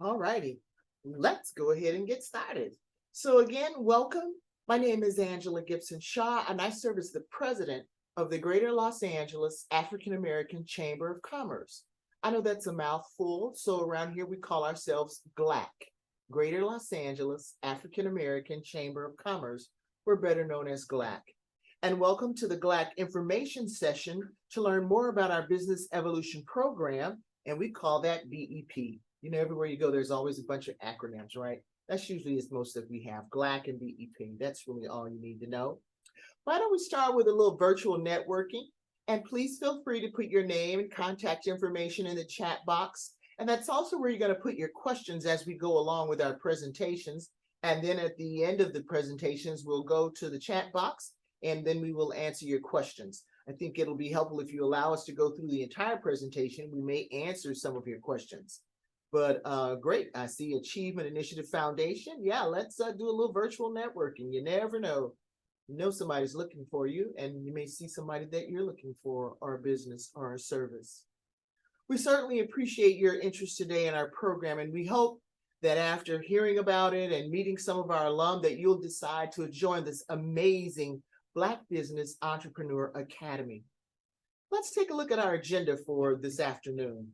All righty, let's go ahead and get started. So again, welcome. My name is Angela Gibson Shaw, and I serve as the president of the Greater Los Angeles African American Chamber of Commerce. I know that's a mouthful, so around here we call ourselves GLAAACC, Greater Los Angeles African American Chamber of Commerce. We're better known as GLAAACC. And welcome to the GLAAACC information session to learn more about our Business Evolution Program, and we call that BEP. You know, everywhere you go, there's always a bunch of acronyms, right? That's usually as most of we have, GLAAACC and BEP. That's really all you need to know. Why don't we start with a little virtual networking? And please feel free to put your name and contact information in the chat box. And that's also where you're going to put your questions as we go along with our presentations. And then at the end of the presentations, we'll go to the chat box and then we will answer your questions. I think it'll be helpful if you allow us to go through the entire presentation. We may answer some of your questions. But great, I see Achievement Initiative Foundation. Yeah, let's do a little virtual networking. You never know. You know somebody's looking for you, and you may see somebody that you're looking for, or a business or a service. We certainly appreciate your interest today in our program, and we hope that after hearing about it and meeting some of our alum that you'll decide to join this amazing Black Business Entrepreneur Academy. Let's take a look at our agenda for this afternoon.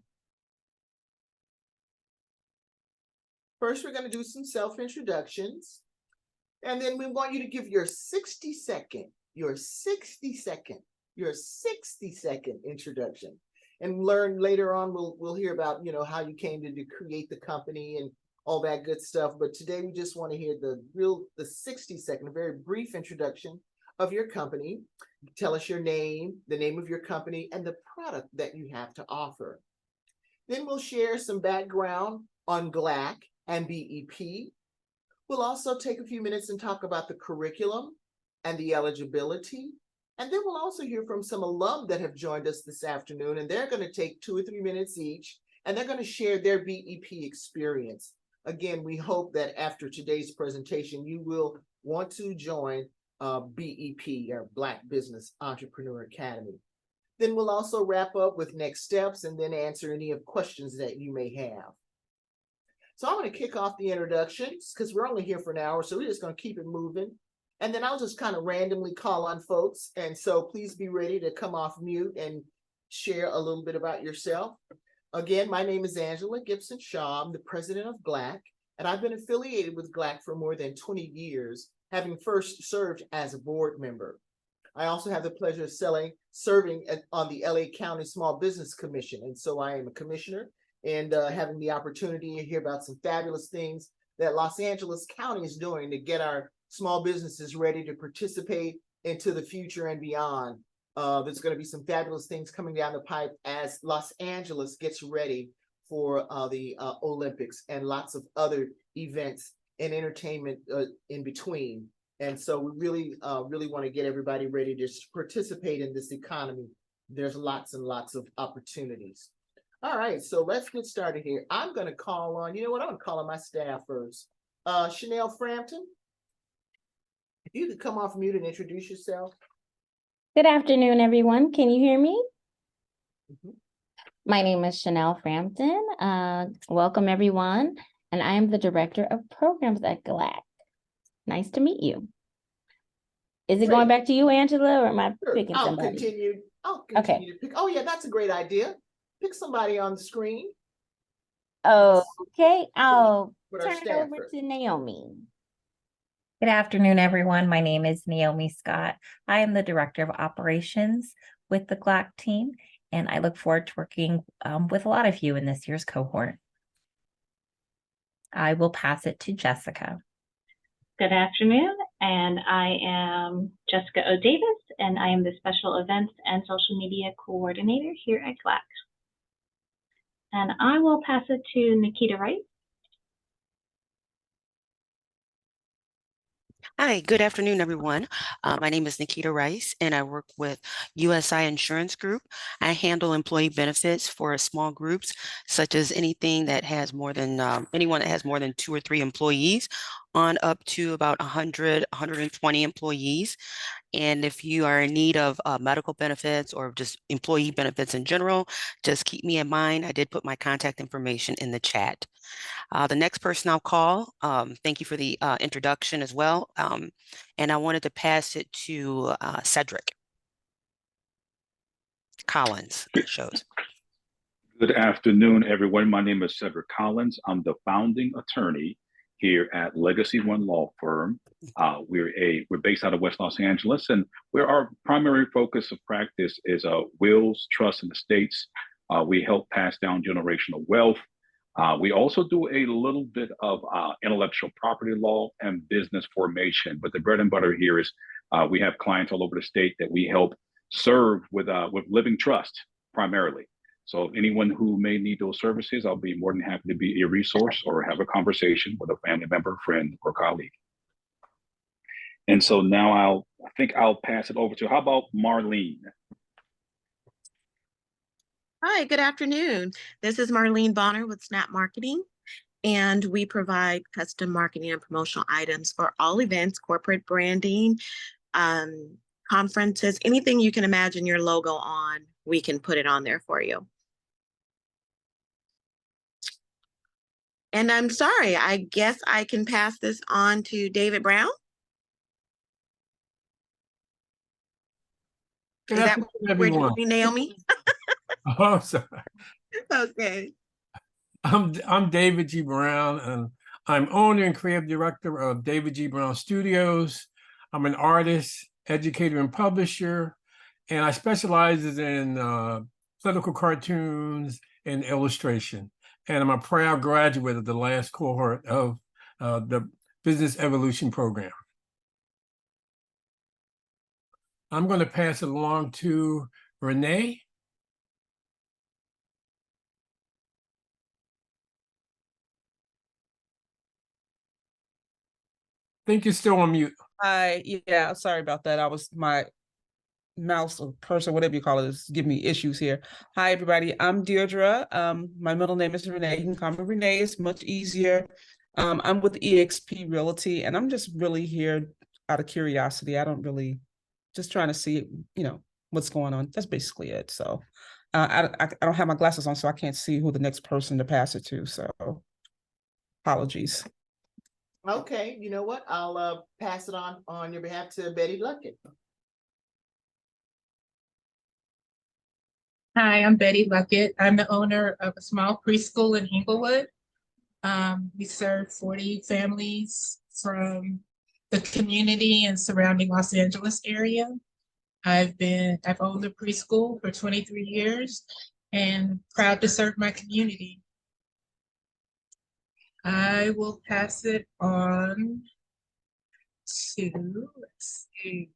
First, we're going to do some self-introductions, and then we want you to give your 60-second introduction, and learn later on. We'll hear about how you came to create the company and all that good stuff. But today we just want to hear the 60-second, very brief introduction of your company. Tell us your name, the name of your company, and the product that you have to offer. Then we'll share some background on GLAAACC and BEP. We'll also take a few minutes and talk about the curriculum and the eligibility. And then we'll also hear from some alum that have joined us this afternoon, and they're going to take 2 or 3 minutes each, and they're going to share their BEP experience. Again, we hope that after today's presentation, you will want to join BEP, or Black Business Entrepreneur Academy. Then we'll also wrap up with next steps and then answer any of questions that you may have. So I'm going to kick off the introductions because we're only here for an hour, so we're just going to keep it moving. And then I'll just kind of randomly call on folks. And so please be ready to come off mute and share a little bit about yourself. Again, my name is Angela Gibson Shaw. I'm the president of GLAAACC, and I've been affiliated with GLAAACC for more than 20 years, having first served as a board member. I also have the pleasure of serving on the LA County Small Business Commission. And so I am a commissioner, and having the opportunity to hear about some fabulous things that Los Angeles County is doing to get our small businesses ready to participate into the future and beyond. There's going to be some fabulous things coming down the pipe as Los Angeles gets ready for the Olympics and lots of other events and entertainment in between. And so we really want to get everybody ready to participate in this economy. There's lots and lots of opportunities. All right, so let's get started here. I'm going to call on, I'm going to call on my staff first. Chanel Frampton, if you could come off mute and introduce yourself. Good afternoon, everyone. Can you hear me? Mm-hmm. My name is Chanel Frampton. Welcome, everyone. And I am the Director of Programs at GLAAACC. Nice to meet you. Is it going back to you, Angela, or am I picking somebody? I'll continue to pick. Oh, yeah, that's a great idea. Pick somebody on the screen. Okay, I'll turn it over to Naomi. Good afternoon, everyone. My name is Naomi Scott. I am the Director of Operations with the GLAAACC team, and I look forward to working with a lot of you in this year's cohort. I will pass it to Jessica. Good afternoon, and I am Jessica O. Davis, and I am the Special Events and Social Media Coordinator here at GLAAACC. And I will pass it to Nikita Wright. Hi, good afternoon, everyone. My name is Nikita Rice, and I work with USI Insurance Group. I handle employee benefits for small groups, such as anything that has more than anyone that has more than 2 or 3 employees. on up to about 100, 120 employees. And if you are in need of medical benefits or just employee benefits in general, just keep me in mind. I did put my contact information in the chat. The next person I'll call, thank you for the introduction as well. And I wanted to pass it to Cedric Collins, it shows. Good afternoon, everyone. My name is Cedric Collins. I'm the founding attorney here at Legacy One Law Firm. We're based out of West Los Angeles, and where our primary focus of practice is wills, trusts, and estates. We help pass down generational wealth. We also do a little bit of intellectual property law and business formation, but the bread and butter here is we have clients all over the state that we help serve with living trust primarily. So anyone who may need those services, I'll be more than happy to be a resource or have a conversation with a family member, friend, or colleague. And so now I think I'll pass it over to, how about Marlene? Hi, good afternoon. This is Marlene Bonner with Snap Marketing, and we provide custom marketing and promotional items for all events, corporate branding, conferences, anything you can imagine your logo on, we can put it on there for you. And I'm sorry, I guess I can pass this on to David Brown. Good Is that afternoon, where you everyone. want me, Naomi? Oh, sorry. Okay. I'm David G. Brown, and I'm owner and creative director of David G. Brown Studios. I'm an artist, educator, and publisher, and I specialize in political cartoons and illustration. And I'm a proud graduate of the last cohort of the Business Evolution program. I'm going to pass it along to Renee. I think you're still on mute. Yeah, sorry about that. I was my mouse or cursor, whatever you call it, is giving me issues here. Hi, everybody. I'm Deirdre. My middle name is Renee. You can call me Renee. It's much easier. I'm with eXp Realty, and I'm just really here out of curiosity. I don't really, just trying to see, what's going on. That's basically it. So I don't have my glasses on, so I can't see who the next person to pass it to. So apologies. Okay, you know what? I'll pass it on your behalf to Betty Luckett. Hi, I'm Betty Luckett. I'm the owner of a small preschool in Inglewood. We serve 40 families from the community and surrounding Los Angeles area. I've owned the preschool for 23 years and proud to serve my community. I will pass it on to, let's see,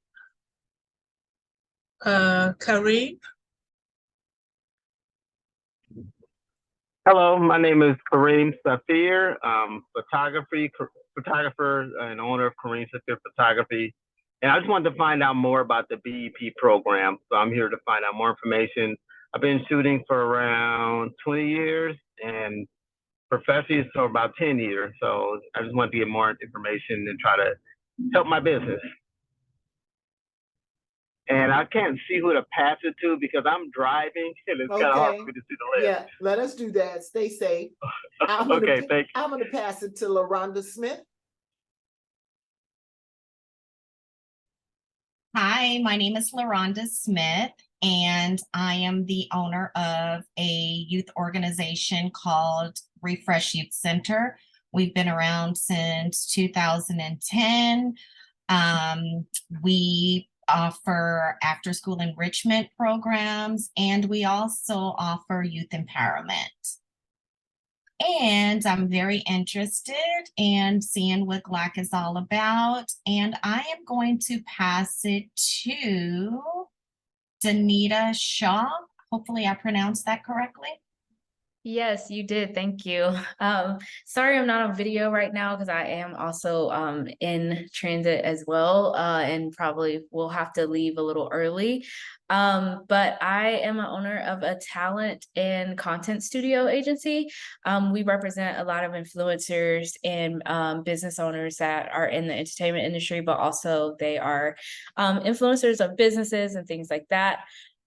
Kareem. Hello, my name is Kareem Safir, photographer and owner of Kareem Safir Photography. And I just wanted to find out more about the BEP program. So I'm here to find out more information. I've been shooting for around 20 years and professionally for about 10 years. So I just want to get more information and try to help my business. And I can't see who to pass it to because I'm driving and it's kind of hard for me to see the list. Yeah, let us do that. Stay safe. Okay, thank you. I'm going to pass it to LaRonda Smith. Hi, my name is LaRonda Smith, and I am the owner of a youth organization called Refresh Youth Center. We've been around since 2010. We offer after-school enrichment programs, and we also offer youth empowerment. And I'm very interested in seeing what GLAAACC is all about. And I am going to pass it to Danita Shaw. Hopefully I pronounced that correctly. Yes, you did. Thank you. Sorry I'm not on video right now because I am also in transit as well, and probably will have to leave a little early. But I am an owner of a talent and content studio agency. We represent a lot of influencers and business owners that are in the entertainment industry, but also they are influencers of businesses and things like that.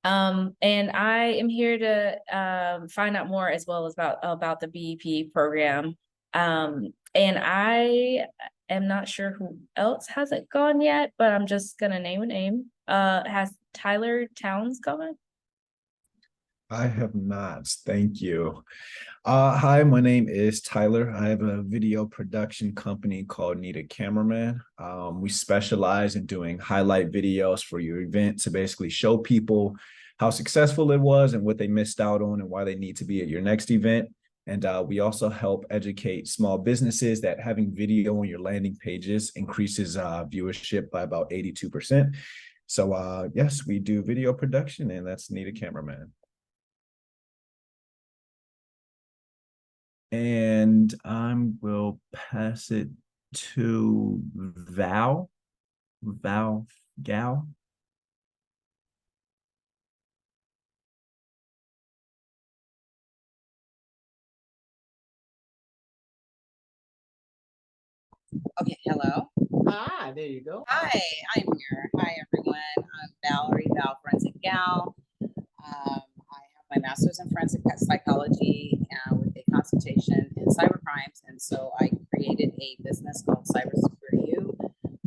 And I am here to find out more as well as about the BEP program. And I am not sure who else hasn't gone yet, but I'm just gonna name a name. Has Tyler Towns gone? I have not. Thank you. Hi, my name is Tyler. I have a video production company called Need a Cameraman. We specialize in doing highlight videos for your event to basically show people how successful it was and what they missed out on and why they need to be at your next event. And we also help educate small businesses that having video on your landing pages increases viewership by about 82%. So yes, we do video production, and that's Need a Cameraman. And I will pass it to Gal. Okay, hello. Ah, there you go. Hi, I'm here. Hi, everyone. I'm Valerie, Val Forensic Gal. I have my master's in forensic psychology with a concentration in cybercrimes, and so I created a business called Cybersecure You.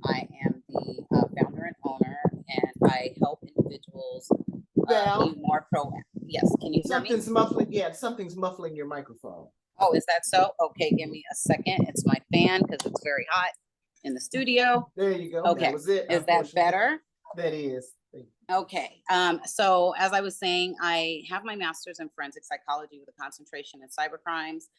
I am the founder and owner, and I help individuals Val, be more proactive. Yes, can you hear me? something's muffling. Yeah, something's muffling your microphone. Oh, is that so? Okay, give me a second. It's my fan because it's very hot in the studio. There you go. Okay, That was it. is that better? That is. Okay, so as I was saying, I have my master's in forensic psychology with a concentration in cybercrimes.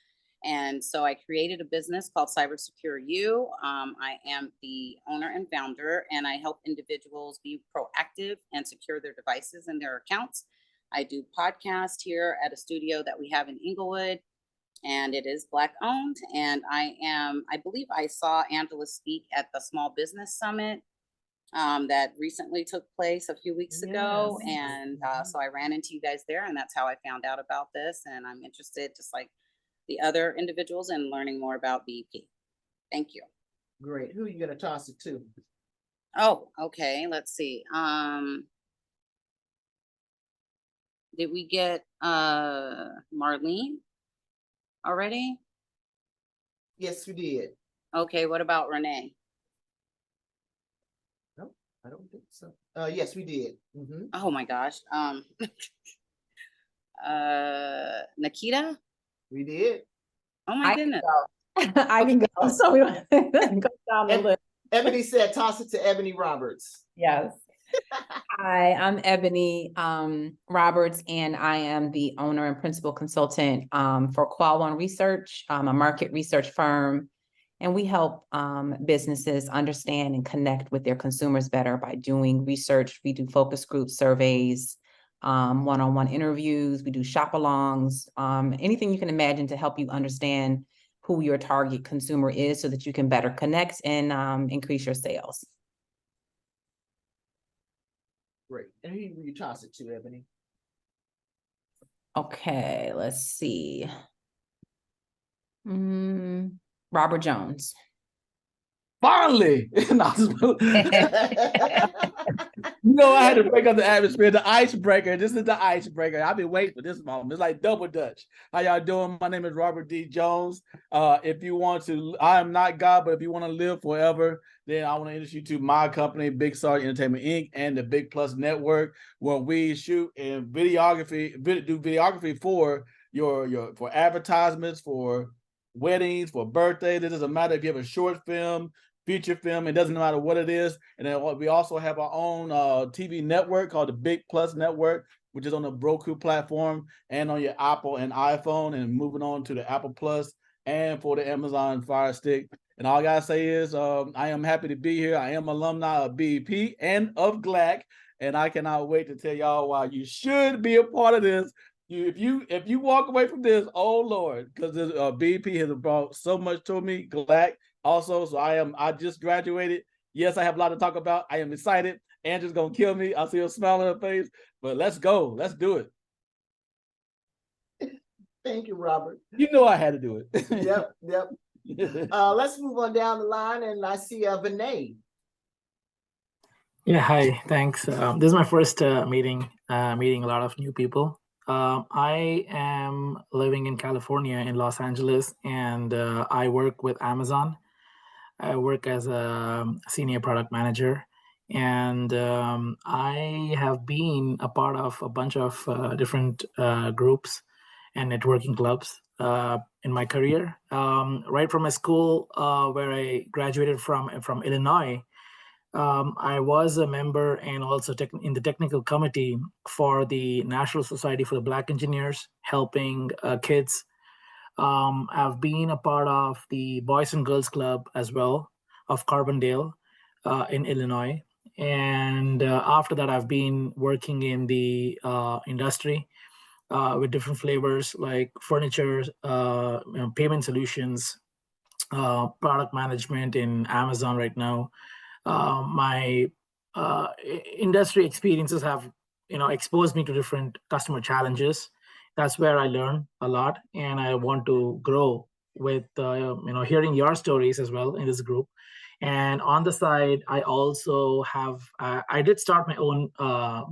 And so I created a business called Cybersecure You. I am the owner and founder, and I help individuals be proactive and secure their devices and their accounts. I do podcasts here at a studio that we have in Inglewood, and it is Black owned. And I believe I saw Angela speak at the Small Business Summit that recently took place a few weeks ago. And so I ran into you guys there, and that's how I found out about this. And I'm interested, just like the other individuals, in learning more about BEP. Thank you. Great. Who are you going to toss it to? Oh, okay. Let's see. Did we get Marlene already? Yes, we did. Okay. What about Renee? No, I don't think so. Yes, we did. Oh my gosh. Nikita? We did. Oh my goodness. I can go. So we go down the list. Ebony said, toss it to Ebony Roberts. Yes. Hi, I'm Ebony Roberts, and I am the owner and principal consultant for Qual One Research, a market research firm. And we help businesses understand and connect with their consumers better by doing research. We do focus group surveys, one-on-one interviews. We do shop-alongs, anything you can imagine to help you understand who your target consumer is so that you can better connect and increase your sales. Great. And who will you toss it to, Ebony? Okay, let's see. Robert Jones. Finally, I had to break up the atmosphere. The icebreaker. This is the icebreaker. I've been waiting for this moment. It's like double Dutch. How y'all doing? My name is Robert D. Jones. If you want to, I am not God, but if you want to live forever, then I want to introduce you to my company, Big Sarge Entertainment Inc. and the Big Plus Network, where we shoot and do videography for for advertisements, for weddings, for birthdays. It doesn't matter if you have a short film, feature film, it doesn't matter what it is. And then we also have our own TV network called the Big Plus Network, which is on the Roku platform and on your Apple and iPhone, and moving on to the Apple Plus and for the Amazon Fire Stick. And all I gotta say is I am happy to be here. I am alumni of BEP and of GLAAACC, and I cannot wait to tell y'all why you should be a part of this. if you walk away from this, oh Lord, because BEP has brought so much to me. GLAAACC also, so I just graduated. Yes, I have a lot to talk about. I am excited. Andrew's gonna kill me. I see a smile on her face, but let's go. Let's do it. Thank you, Robert. You know I had to do it. Yep, yep. Let's move on down the line, and I see Vinay. Yeah, hi, thanks. This is my first meeting a lot of new people. I am living in California in Los Angeles, and I work with Amazon. I work as a senior product manager, and I have been a part of a bunch of different groups and networking clubs in my career. Right from my school, where I graduated from Illinois, I was a member and also in the technical committee for the National Society for the Black Engineers, helping kids. I've been a part of the Boys and Girls Club as well of Carbondale in Illinois. And after that, I've been working in the industry with different flavors like furniture, payment solutions, product management in Amazon right now. My industry experiences have exposed me to different customer challenges. That's where I learn a lot, and I want to grow with hearing your stories as well in this group. And on the side, I also have I did start my own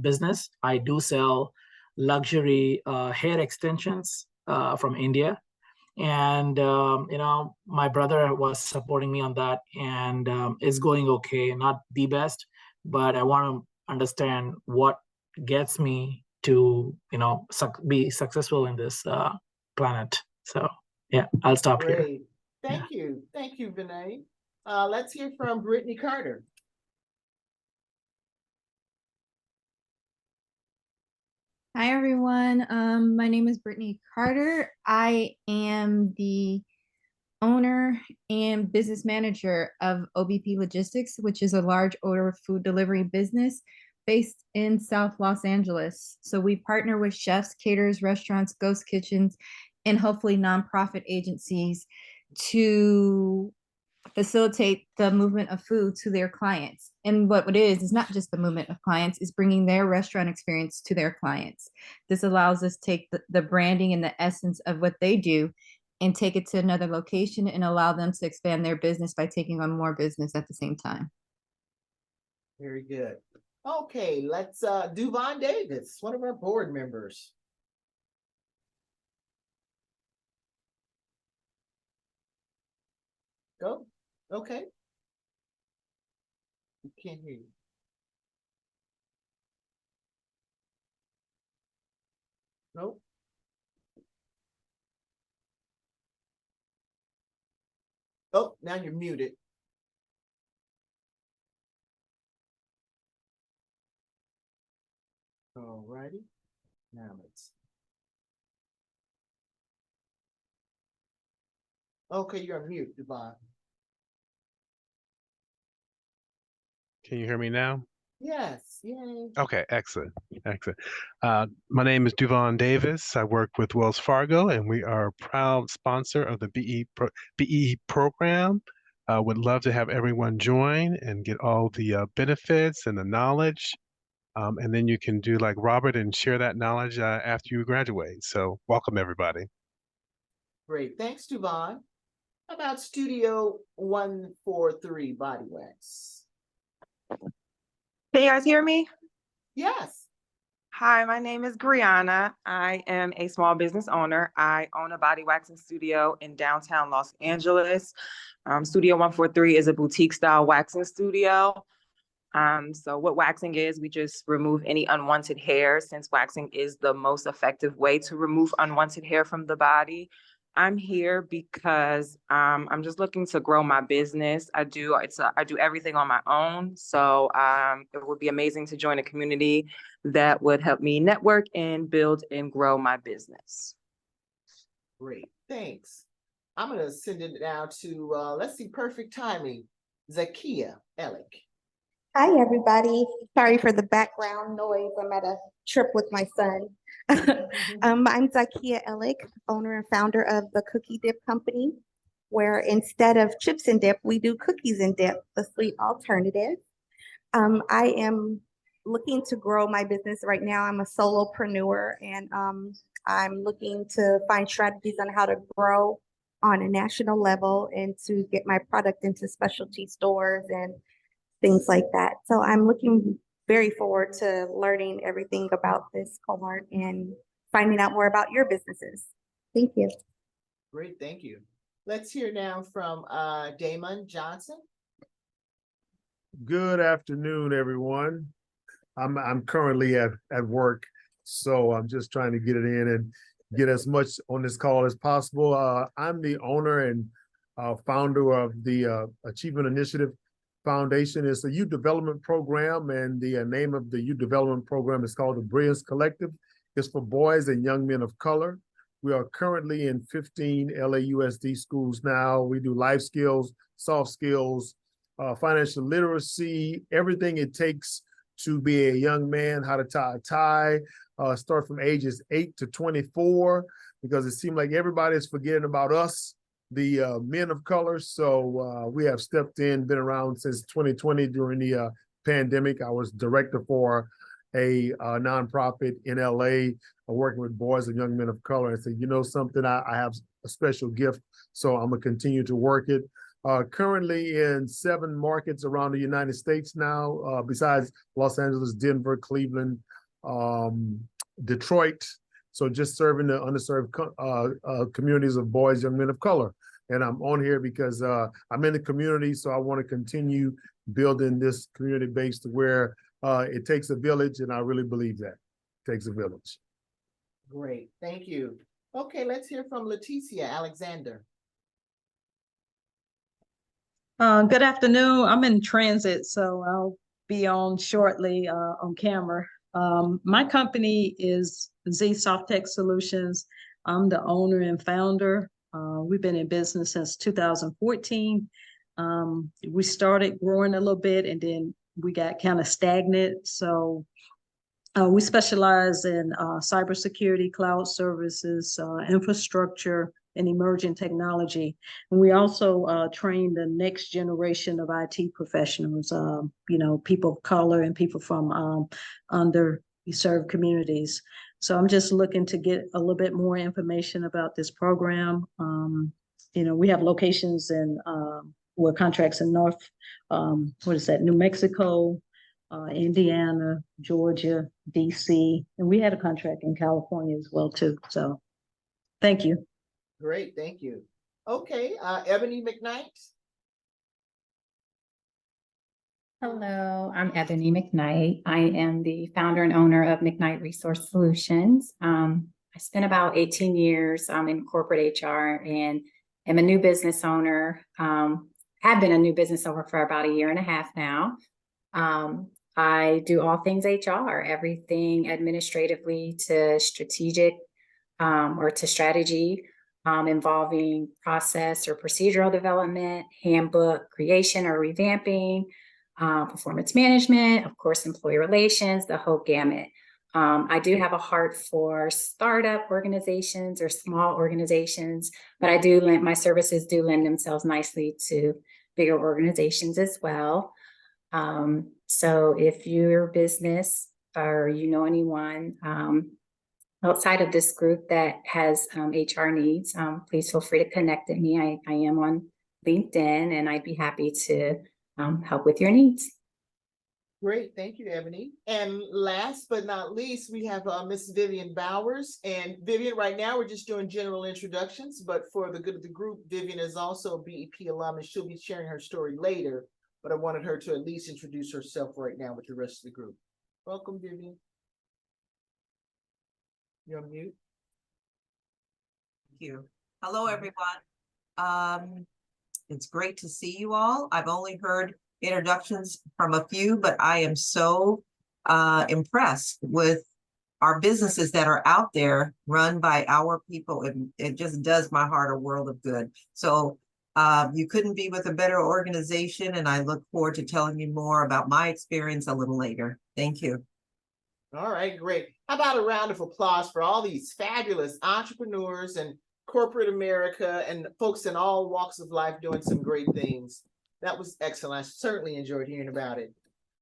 business. I do sell luxury hair extensions from India, and my brother was supporting me on that, and it's going okay, not the best, but I want to understand what gets me to be successful in this planet. So yeah, I'll stop here. Great. Thank you, Vinay. Let's hear from Brittany Carter. Hi, everyone. My name is Brittany Carter. I am the owner and business manager of OBP Logistics, which is a large order food delivery business based in South Los Angeles. So we partner with chefs, caterers, restaurants, ghost kitchens, and hopefully nonprofit agencies to facilitate the movement of food to their clients. And what it is not just the movement of clients, is bringing their restaurant experience to their clients. This allows us to take the branding and the essence of what they do and take it to another location and allow them to expand their business by taking on more business at the same time. Very good. Okay, let's Duvon Davis, one of our board members. Go. Okay. We can't hear you. Nope. Oh, now you're muted. All righty. Now let's. Okay, you're on mute, Duvon. Can you hear me now? Yes, yay. Okay, excellent, excellent. My name is Duvon Davis. I work with Wells Fargo, and we are a proud sponsor of the BE program. Would love to have everyone join and get all the benefits and the knowledge. And then you can do like Robert and share that knowledge after you graduate. So welcome, everybody. Great, thanks, Duvon. How about Studio 143 Body Wax? Can you guys hear me? Yes. Hi, my name is Brianna. I am a small business owner. I own a body waxing studio in downtown Los Angeles. Studio 143 is a boutique style waxing studio. So what waxing is, we just remove any unwanted hair, since waxing is the most effective way to remove unwanted hair from the body. I'm here because I'm just looking to grow my business. I do everything on my own. So it would be amazing to join a community that would help me network and build and grow my business. Great, thanks. I'm gonna send it now to, let's see, perfect timing, Zakia Ellick. Hi, everybody. Sorry for the background noise. I'm at a trip with my son. I'm Zakia Ellick, owner and founder of the Cookie Dip Company, where instead of chips and dip, we do cookies and dip, the sweet alternative. I am looking to grow my business right now. I'm a solopreneur, and I'm looking to find strategies on how to grow on a national level and to get my product into specialty stores and things like that. So I'm looking very forward to learning everything about this cohort and finding out more about your businesses. Thank you. Great, thank you. Let's hear now from Damon Johnson. Good afternoon, everyone. I'm currently at work, so I'm just trying to get it in and get as much on this call as possible. I'm the owner and founder of the Achievement Initiative Foundation. It's a youth development program, and the name of the youth development program is called the Brilliance Collective. It's for boys and young men of color. We are currently in 15 LAUSD schools now. We do life skills, soft skills, financial literacy, everything it takes to be a young man, how to tie a tie, start from ages 8 to 24, because it seemed like everybody's forgetting about us, the men of color. So we have stepped in, been around since 2020 during the pandemic. I was director for a nonprofit in LA, working with boys and young men of color. I said, you know something, I have a special gift, so I'm gonna continue to work it. Currently in 7 markets around the United States now, besides Los Angeles, Denver, Cleveland, Detroit. So just serving the underserved communities of boys, young men of color. And I'm on here because I'm in the community, so I want to continue building this community base to where it takes a village, and I really believe that. It takes a village. Great, thank you. Okay, let's hear from Leticia Alexander. Good afternoon. I'm in transit, so I'll be on shortly on camera. My company is Z Soft Tech Solutions. I'm the owner and founder. We've been in business since 2014. We started growing a little bit, and then we got kind of stagnant. So we specialize in cybersecurity, cloud services, infrastructure, and emerging technology. And we also train the next generation of IT professionals, you know, people of color and people from underserved communities. So I'm just looking to get a little bit more information about this program. You know, we have locations in, well, contracts in New Mexico, Indiana, Georgia, DC, and we had a contract in California as well too. So thank you. Great, thank you. Okay, Ebony McKnight. Hello, I'm Ebony McKnight. I am the founder and owner of McKnight Resource Solutions. I spent about 18 years in corporate HR and am a new business owner. Have been a new business owner for about 1.5 years now. I do all things HR, everything administratively to strategic or to strategy, involving process or procedural development, handbook creation or revamping, performance management, of course, employee relations, the whole gamut. I do have a heart for startup organizations or small organizations, but I do my services do lend themselves nicely to bigger organizations as well. So if your business or you know anyone outside of this group that has HR needs, please feel free to connect with me. I am on LinkedIn, and I'd be happy to help with your needs. Great, thank you, Ebony. And last but not least, we have Miss Vivian Bowers. And Vivian, right now we're just doing general introductions, but for the good of the group, Vivian is also a BEP alum, and she'll be sharing her story later. But I wanted her to at least introduce herself right now with the rest of the group. Welcome, Vivian. You're on mute. Thank you. Hello, everyone. It's great to see you all. I've only heard introductions from a few, but I am so impressed with our businesses that are out there run by our people. It just does my heart a world of good. So You couldn't be with a better organization, and I look forward to telling you more about my experience a little later. Thank you. All right, great. How about a round of applause for all these fabulous entrepreneurs and corporate America and folks in all walks of life doing some great things. That was excellent. I certainly enjoyed hearing about it.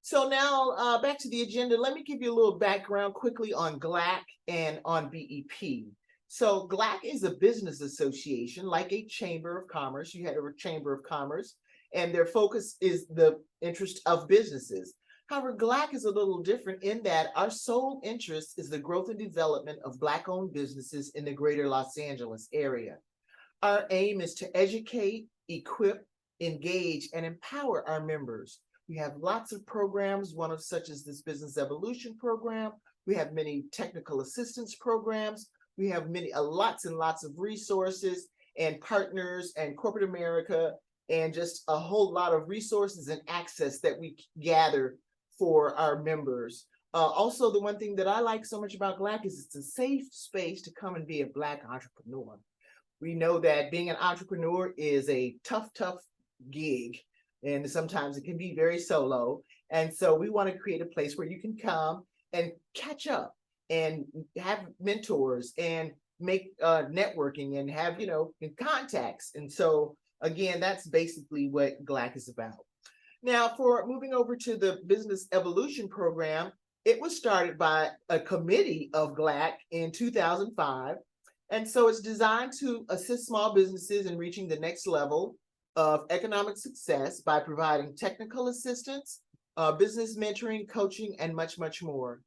So now back to the agenda. Let me give you a little background quickly on GLAAACC and on BEP. So GLAAACC is a business association, like a chamber of commerce. You had a chamber of commerce, and their focus is the interest of businesses. However, GLAAACC is a little different in that our sole interest is the growth and development of Black-owned businesses in the greater Los Angeles area. Our aim is to educate, equip, engage, and empower our members. We have lots of programs, one of such as this Business Evolution program. We have many technical assistance programs. We have lots and lots of resources and partners and corporate America, and just a whole lot of resources and access that we gather for our members. Also, the one thing that I like so much about GLAAACC is it's a safe space to come and be a Black entrepreneur. We know that being an entrepreneur is a tough gig, and sometimes it can be very solo. And so we want to create a place where you can come and catch up and have mentors and make networking and have, contacts. And so again, that's basically what GLAAACC is about. Now, for moving over to the Business Evolution program, it was started by a committee of GLAAACC in 2005. And so it's designed to assist small businesses in reaching the next level of economic success by providing technical assistance, business mentoring, coaching, and much, much more.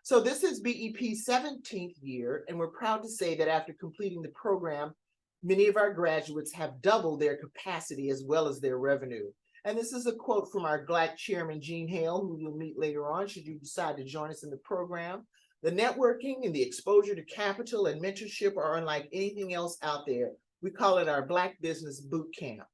So this is BEP's 17th year, and we're proud to say that after completing the program, many of our graduates have doubled their capacity as well as their revenue. And this is a quote from our GLAAACC chairman, Gene Hale, who you'll meet later on should you decide to join us in the program. The networking and the exposure to capital and mentorship are unlike anything else out there. We call it our Black Business Boot Camp.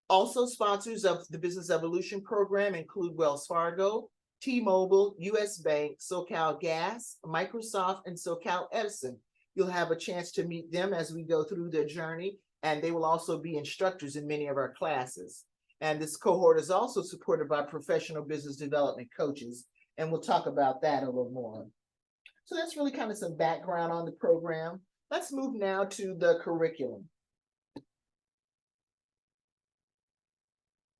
Also, sponsors of the Business Evolution program include Wells Fargo, T-Mobile, US Bank, SoCal Gas, Microsoft, and SoCal Edison. You'll have a chance to meet them as we go through their journey, and they will also be instructors in many of our classes. And this cohort is also supported by professional business development coaches, and we'll talk about that a little more. So that's really kind of some background on the program. Let's move now to the curriculum.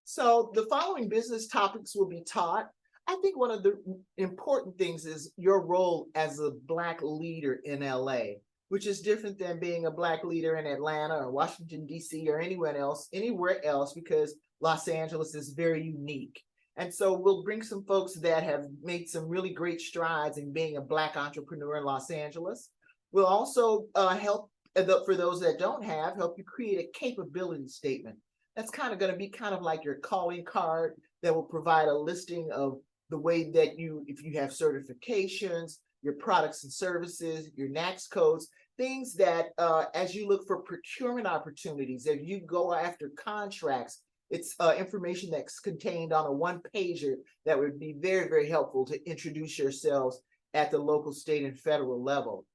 So the following business topics will be taught. I think one of the important things is your role as a Black leader in LA, which is different than being a Black leader in Atlanta or Washington, DC, or anywhere else, because Los Angeles is very unique. And so we'll bring some folks that have made some really great strides in being a Black entrepreneur in Los Angeles. We'll also help, for those that don't have, help you create a capability statement. That's kind of going to be kind of like your calling card that will provide a listing of the way that if you have certifications, your products and services, your NAICS codes, things that as you look for procurement opportunities, if you go after contracts, it's information that's contained on a one-pager that would be very, very helpful to introduce yourselves at the local, state, and federal level.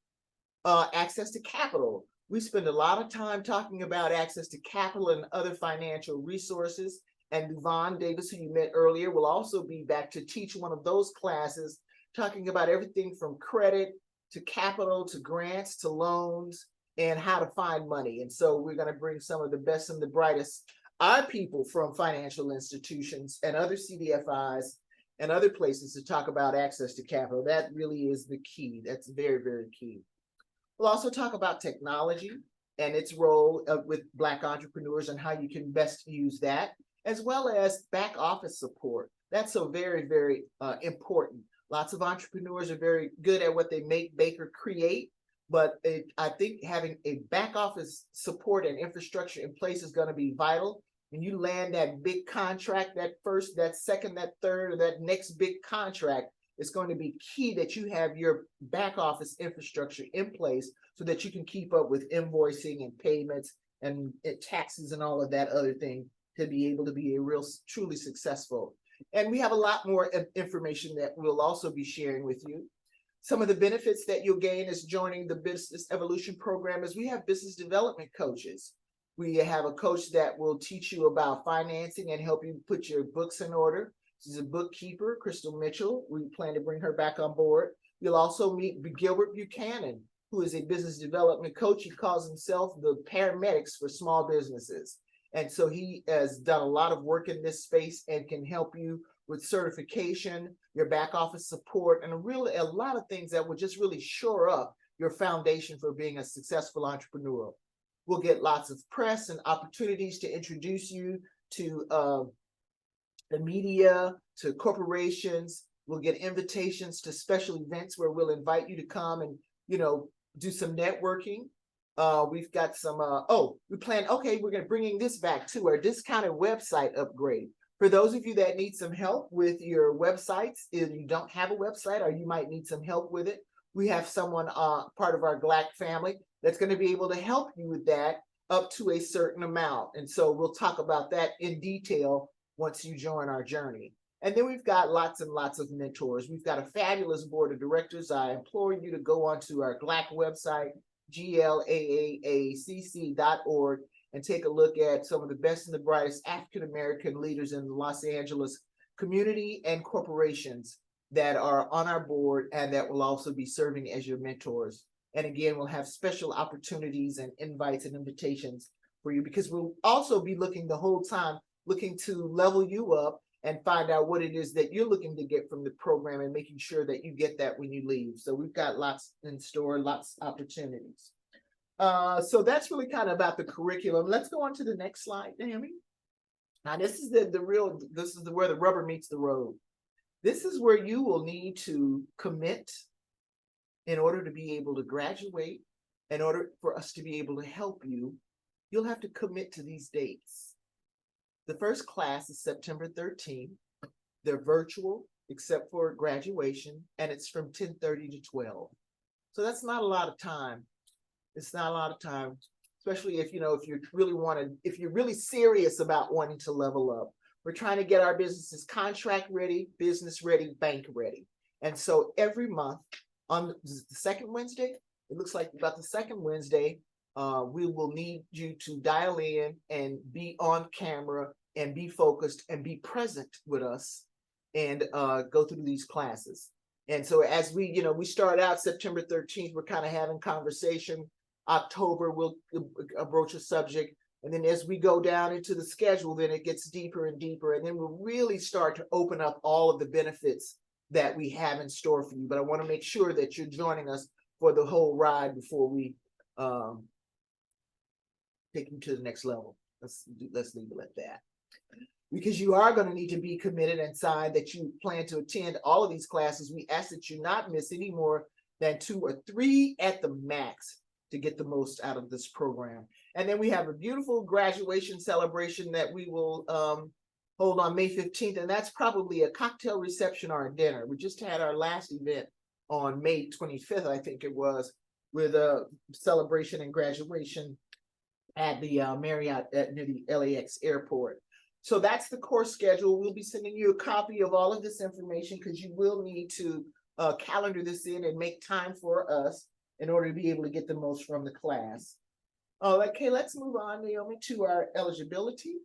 Access to capital. We spend a lot of time talking about access to capital and other financial resources. And Yvonne Davis, who you met earlier, will also be back to teach one of those classes, talking about everything from credit to capital to grants to loans and how to find money. And so we're going to bring some of the best and the brightest, our people from financial institutions and other CDFIs and other places to talk about access to capital. That really is the key. That's very, very key. We'll also talk about technology and its role with Black entrepreneurs and how you can best use that, as well as back office support. That's so very, very important. Lots of entrepreneurs are very good at what they make, bake, or create, but I think having a back office support and infrastructure in place is going to be vital. When you land that big contract, that first, that second, that third, or that next big contract, it's going to be key that you have your back office infrastructure in place so that you can keep up with invoicing and payments and taxes and all of that other thing to be able to be a real, truly successful. And we have a lot more information that we'll also be sharing with you. Some of the benefits that you'll gain is joining the Business Evolution program is we have business development coaches We have a coach that will teach you about financing and help you put your books in order. She's a bookkeeper, Crystal Mitchell. We plan to bring her back on board. You'll also meet Gilbert Buchanan, who is a business development coach. He calls himself the paramedics for small businesses. And so he has done a lot of work in this space and can help you with certification, your back office support, and a lot of things that will just really shore up your foundation for being a successful entrepreneur. We'll get lots of press and opportunities to introduce you to the media, to corporations. We'll get invitations to special events where we'll invite you to come and, do some networking. We've got some, we're bringing this back too, our discounted website upgrade. For those of you that need some help with your websites, if you don't have a website or you might need some help with it, we have someone, part of our GLAAACC family, that's going to be able to help you with that up to a certain amount. And so we'll talk about that in detail once you join our journey. And then we've got lots and lots of mentors. We've got a fabulous board of directors. I implore you to go onto our GLAAACC website, GLAAACC.org, and take a look at some of the best and the brightest African-American leaders in the Los Angeles community and corporations that are on our board and that will also be serving as your mentors. And again, we'll have special opportunities and invites and invitations for you, because we'll also be looking the whole time, looking to level you up and find out what it is that you're looking to get from the program and making sure that you get that when you leave. So we've got lots in store, lots of opportunities. So that's really kind of about the curriculum. Let's go on to the next slide, Naomi. Now this is where the rubber meets the road. This is where you will need to commit in order to be able to graduate. In order for us to be able to help you, you'll have to commit to these dates. The first class is September 13th. They're virtual except for graduation, and it's from 10:30 to 12. So that's not a lot of time. It's not a lot of time, especially if you're really serious about wanting to level up. We're trying to get our businesses contract ready, business ready, bank ready. And so every month on the second Wednesday, it looks like about the second Wednesday, we will need you to dial in and be on camera and be focused and be present with us and go through these classes. And so as we start out September 13th, we're kind of having conversation. October, we'll broach a subject. And then as we go down into the schedule, then it gets deeper and deeper. And then we'll really start to open up all of the benefits that we have in store for you. But I want to make sure that you're joining us for the whole ride before we take you to the next level. Let's leave it at that. Because you are going to need to be committed and sign that you plan to attend all of these classes. We ask that you not miss any more than 2 or 3 at the max to get the most out of this program. And then we have a beautiful graduation celebration that we will hold on May 15th. And that's probably a cocktail reception or a dinner. We just had our last event on May 25th, I think it was, with a celebration and graduation at the Marriott near the LAX airport. So that's the course schedule. We'll be sending you a copy of all of this information because you will need to calendar this in and make time for us in order to be able to get the most from the class. Okay, let's move on, Naomi, to our eligibility.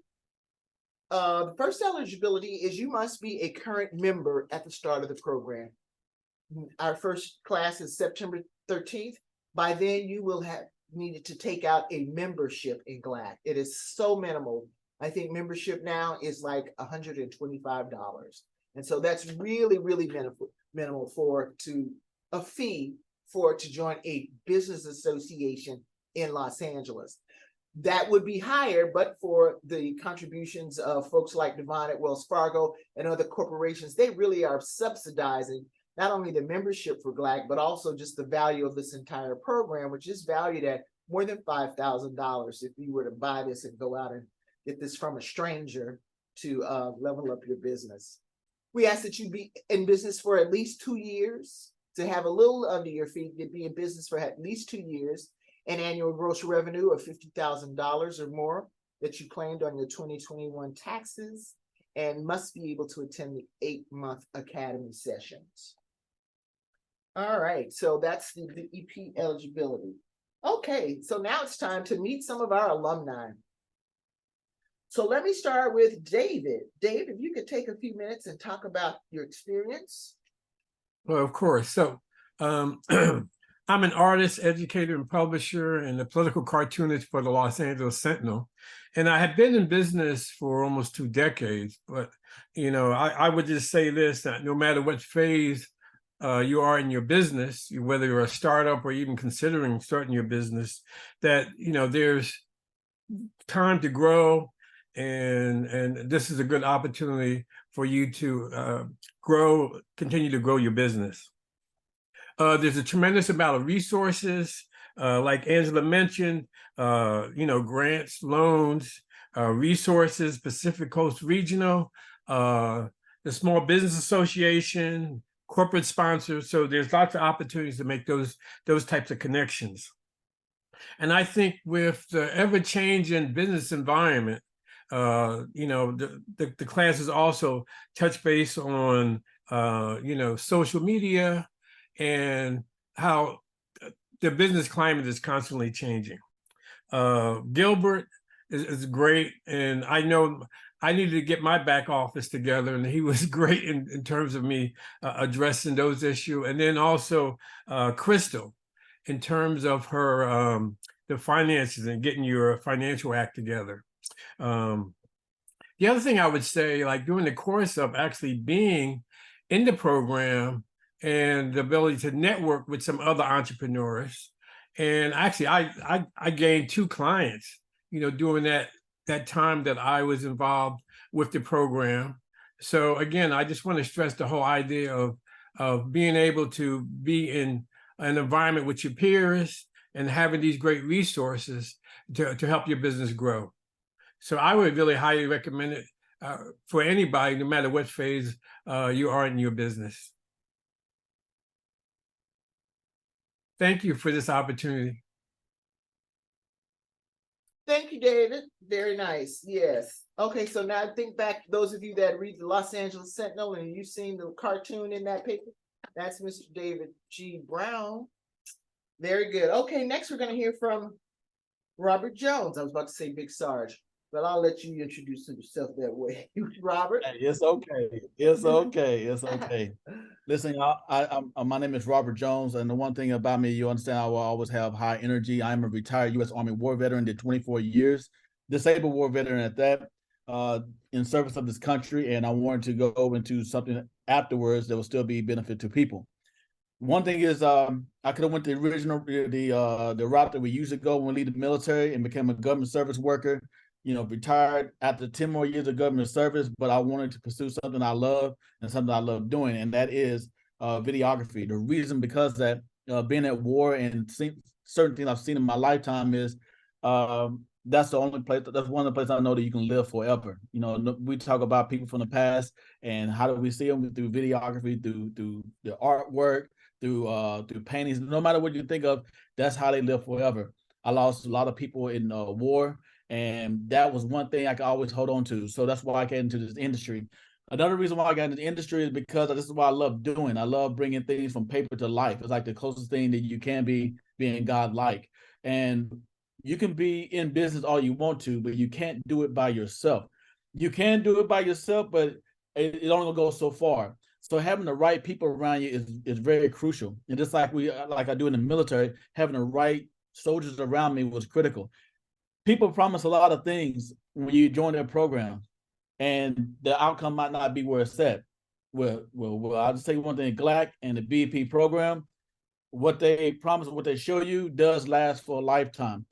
The first eligibility is you must be a current member at the start of the program. Our first class is September 13th. By then, you will have needed to take out a membership in GLAAACC. It is so minimal. I think membership now is like $125. And so that's really, really minimal a fee to join a business association in Los Angeles. That would be higher, but for the contributions of folks like Devon at Wells Fargo and other corporations, they really are subsidizing not only the membership for GLAAACC, but also just the value of this entire program, which is valued at more than $5,000 if you were to buy this and go out and get this from a stranger to level up your business. We ask that you be in business for at least 2 years, to have a little under your feet, to be in business for at least 2 years, an annual gross revenue of $50,000 or more that you claimed on your 2021 taxes, and must be able to attend the 8-month academy sessions. All right, so that's the EP eligibility. Okay, so now it's time to meet some of our alumni. So let me start with David. Dave, if you could take a few minutes and talk about your experience. Well, of course. So I'm an artist, educator, and publisher, and a political cartoonist for the Los Angeles Sentinel. And I have been in business for almost 2 decades. But, you know, I would just say this, that no matter what phase you are in your business, whether you're a startup or even considering starting your business, that, you know, there's time to grow. And this is a good opportunity for you to continue to grow your business. There's a tremendous amount of resources, like Angela mentioned, you know, grants, loans, resources, Pacific Coast Regional, the Small Business Association, corporate sponsors. So there's lots of opportunities to make those types of connections. And I think with the ever-changing business environment, you know, the classes also touch base on, you know, social media and how the business climate is constantly changing. Gilbert is great, and I know I needed to get my back office together, and he was great in terms of me addressing those issues. And then also Crystal, in terms of her the finances and getting your financial act together. The other thing I would say, like during the course of actually being in the program and the ability to network with some other entrepreneurs, and actually I gained 2 clients, you know, during that time that I was involved with the program. So again, I just want to stress the whole idea of being able to be in an environment with your peers and having these great resources to help your business grow. So I would really highly recommend it for anybody, no matter what phase you are in your business. Thank you for this opportunity. Thank you, David. Very nice. Yes. Okay, so now think back, those of you that read the Los Angeles Sentinel and you've seen the cartoon in that paper, that's Mr. David G. Brown. Very good. Okay, next we're going to hear from Robert Jones. I was about to say Big Sarge, but I'll let you introduce yourself that way. Robert? Hey, it's okay. It's okay. It's okay. Listen, my name is Robert Jones, and the one thing about me, you understand, I will always have high energy. I am a retired U.S. Army war veteran, did 24 years, disabled war veteran at that, in service of this country, and I wanted to go into something afterwards that will still be benefit to people. One thing is, I could have went the original, the route that we usually go when we leave the military and became a government service worker. You know, retired after 10 more years of government service, but I wanted to pursue something I love and something I love doing, and that is videography. The reason because that being at war and certain things I've seen in my lifetime is that's the only place, that's one of the places I know that you can live forever. You know, we talk about people from the past and how do we see them through videography, through the artwork, through paintings. No matter what you think of, that's how they live forever. I lost a lot of people in war, and that was one thing I could always hold on to. So that's why I got into this industry. Another reason why I got into the industry is because this is what I love doing. I love bringing things from paper to life. It's like the closest thing that you can be being God-like. And you can be in business all you want to, but you can't do it by yourself. You can do it by yourself, but it only goes so far. So having the right people around you is very crucial. And just like I do in the military, having the right soldiers around me was critical. People promise a lot of things when you join their program, and the outcome might not be where it's at. Well, I'll just say one thing: GLAAACC and the BEP program, what they promise, what they show you, does last for a lifetime.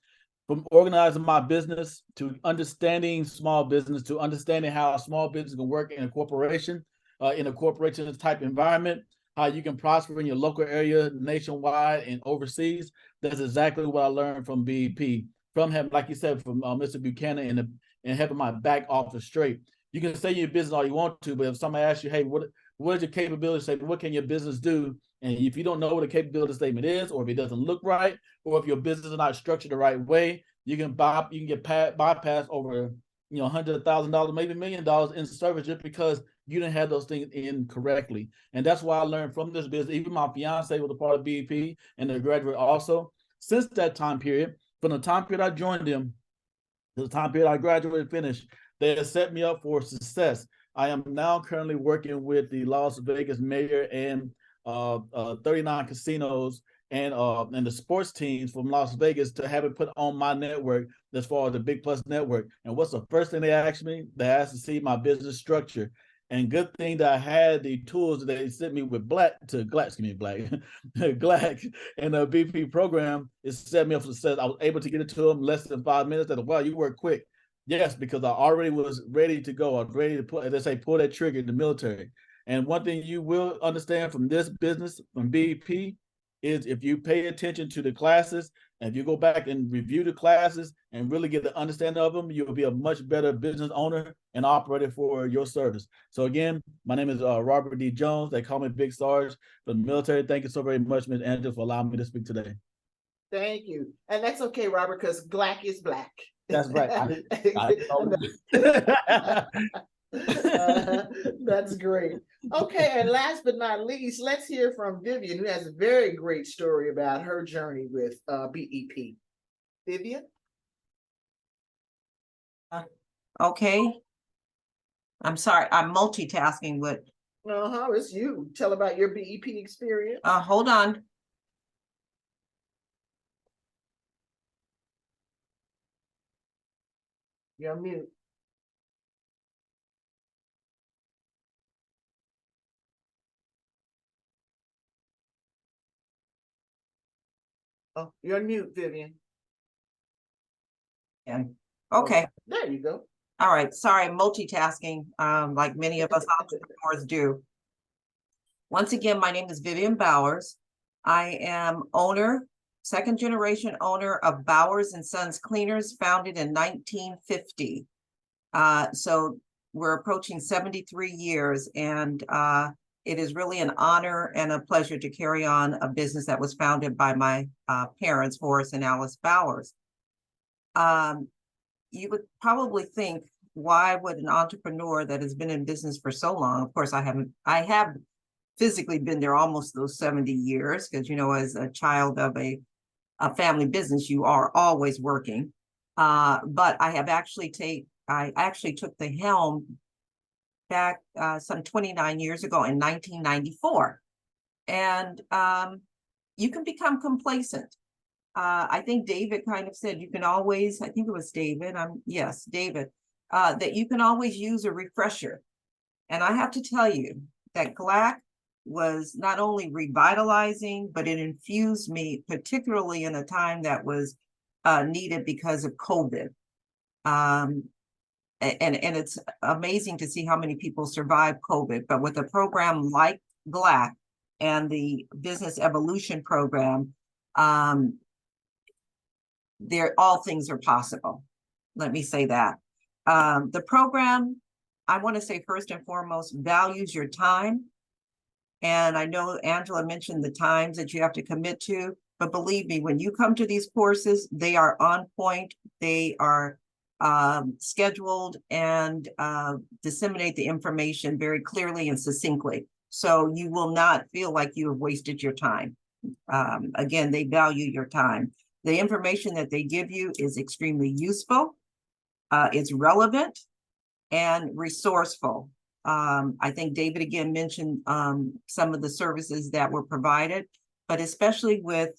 From organizing my business to understanding small business to understanding how a small business can work in a corporation type environment, how you can prosper in your local area, nationwide, and overseas. That's exactly what I learned from BEP. From having, like you said, from Mr. Buchanan and having my back office straight. You can say your business all you want to, but if somebody asks you, hey, what is your capability statement? What can your business do? And if you don't know what a capability statement is, or if it doesn't look right, or if your business is not structured the right way, you can get bypassed over $100,000, maybe $1 million in service just because you didn't have those things in correctly. And that's why I learned from this business. Even my fiance was a part of BEP and the graduate also. since that time period, from the time period I joined them to the time period I graduated, finished, they have set me up for success. I am now currently working with the Las Vegas mayor and 39 casinos and the sports teams from Las Vegas to have it put on my network as far as the Big Plus network. And what's the first thing they asked me? They asked to see my business structure. And good thing that I had the tools that they sent me with GLAAACC and the BP program is set me up for success. I was able to get it to them less than 5 minutes. That wow, you work quick. Yes, because I already was ready to go. I was ready to put, as they say, pull that trigger in the military. And one thing you will understand from this business, from BEP, is if you pay attention to the classes, and if you go back and review the classes and really get the understanding of them, you'll be a much better business owner and operator for your service. So again, my name is Robert D. Jones. They call me Big Sarge from the military. Thank you so very much, Ms. Angela, for allowing me to speak today. Thank you. And that's okay, Robert, because GLAAACC is black. That's right. That's great. Okay, and last but not least, let's hear from Vivian, who has a very great story about her journey with BEP. Vivian? Okay. I'm sorry, I'm multitasking with. It's you. Tell about your BEP experience. Hold on. You're on mute. Oh, you're on mute, Vivian. Yeah. Okay. There you go. All right. Sorry, multitasking, like many of us entrepreneurs do. Once again, my name is Vivian Bowers. I am second generation owner of Bowers and Sons Cleaners, founded in 1950. So we're approaching 73 years, and it is really an honor and a pleasure to carry on a business that was founded by my parents, Horace and Alice Bowers. You would probably think, why would an entrepreneur that has been in business for so long, of course I have physically been there almost those 70 years, because, you know, as a child of a family business, you are always working. But I actually took the helm back some 29 years ago in 1994. And you can become complacent. I think David kind of said you can always, I think it was David, yes, David, that you can always use a refresher. And I have to tell you that GLAAACC was not only revitalizing, but it infused me, particularly in a time that was needed because of COVID. And it's amazing to see how many people survived COVID, but with a program like GLAAACC and the Business Evolution Program, all things are possible. Let me say that. The program, I want to say first and foremost, values your time. And I know Angela mentioned the times that you have to commit to, but believe me, when you come to these courses, they are on point. They are scheduled and disseminate the information very clearly and succinctly. So you will not feel like you have wasted your time. Again, they value your time. The information that they give you is extremely useful. It's relevant and resourceful. I think David again mentioned some of the services that were provided, but especially with,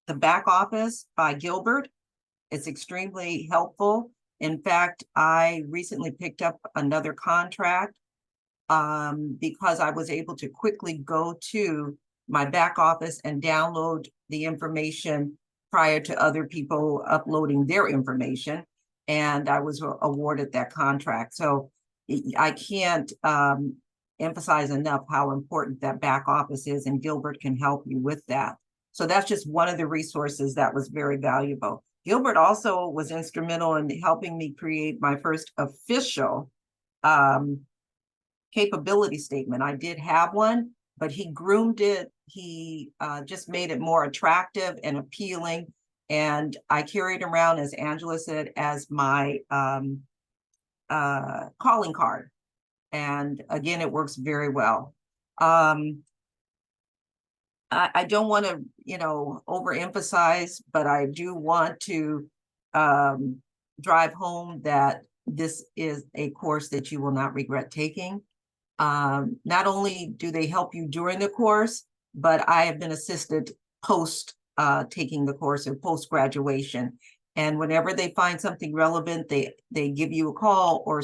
the back office by Gilbert. It's extremely helpful. In fact, I recently picked up another contract because I was able to quickly go to my back office and download the information prior to other people uploading their information. And I was awarded that contract. So I can't emphasize enough how important that back office is, and Gilbert can help you with that. So that's just one of the resources that was very valuable. Gilbert also was instrumental in helping me create my first official capability statement. I did have one, but he groomed it. He just made it more attractive and appealing. And I carried around, as Angela said, as my calling card. And again, it works very well. I don't want to, overemphasize, but I do want to drive home that this is a course that you will not regret taking. Not only do they help you during the course, but I have been assisted post taking the course and post graduation. And whenever they find something relevant, they give you a call or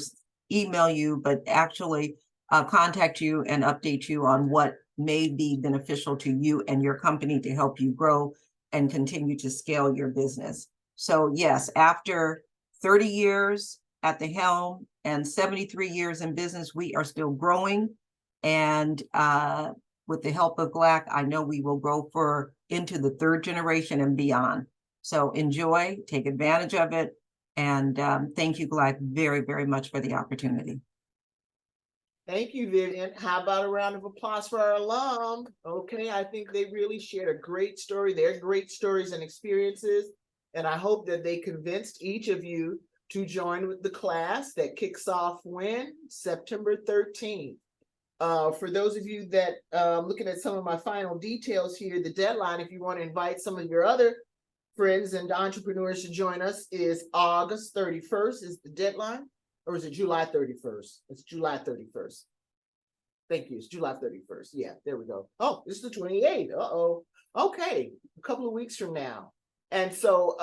email you, but actually contact you and update you on what may be beneficial to you and your company to help you grow and continue to scale your business. So yes, after 30 years at the helm and 73 years in business, we are still growing. And with the help of GLAAACC, I know we will grow into the third generation and beyond. So enjoy, take advantage of it. And thank you, GLAAACC, very, very much for the opportunity. Thank you, Vivian. How about a round of applause for our alum? Okay, I think they really shared a great story. They're great stories and experiences. And I hope that they convinced each of you to join with the class that kicks off when? September 13th. For those of you that looking at some of my final details here, the deadline, if you want to invite some of your other friends and entrepreneurs to join us, is August 31st is the deadline. Or is it July 31st? It's July 31st. Thank you. It's July 31st. Yeah, there we go. Oh, it's the 28th. Uh-oh. Okay, a couple of weeks from now. And so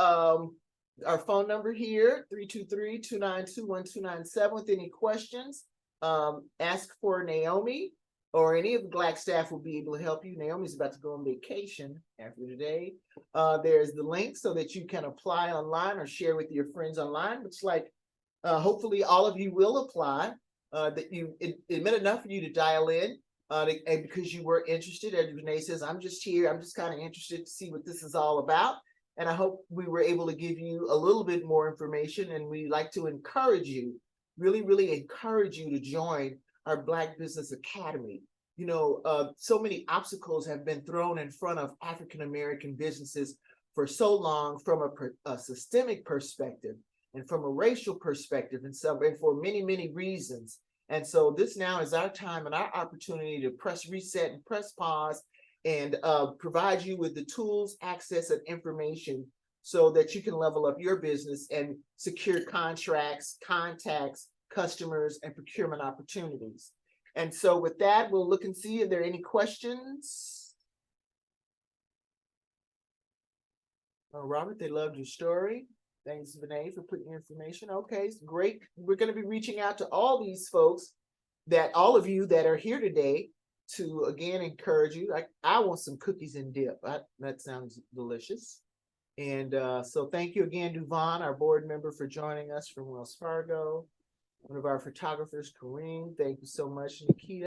our phone number here, 323-292-1297. With any questions, ask for Naomi, or any of the GLAAACC staff will be able to help you. Naomi's about to go on vacation after today. There's the link so that you can apply online or share with your friends online. Looks like hopefully all of you will apply, it meant enough for you to dial in and because you were interested. As Renee says, I'm just here. I'm just kind of interested to see what this is all about. And I hope we were able to give you a little bit more information. And we like to encourage you, really, really encourage you to join our Black Business Academy. So many obstacles have been thrown in front of African-American businesses for so long from a systemic perspective, and from a racial perspective, and for many, many reasons. And so this now is our time and our opportunity to press reset and press pause and provide you with the tools, access, and information so that you can level up your business and secure contracts, contacts, customers, and procurement opportunities. And so with that, we'll look and see if there are any questions. Oh, Robert, they loved your story. Thanks, Vinay, for putting your information. Okay, great. We're going to be reaching out to all these folks, all of you that are here today, to again encourage you. I want some cookies and dip. That sounds delicious. And so thank you again, Duvon, our board member, for joining us from Wells Fargo. One of our photographers, Kareem. Thank you so much, Nikita.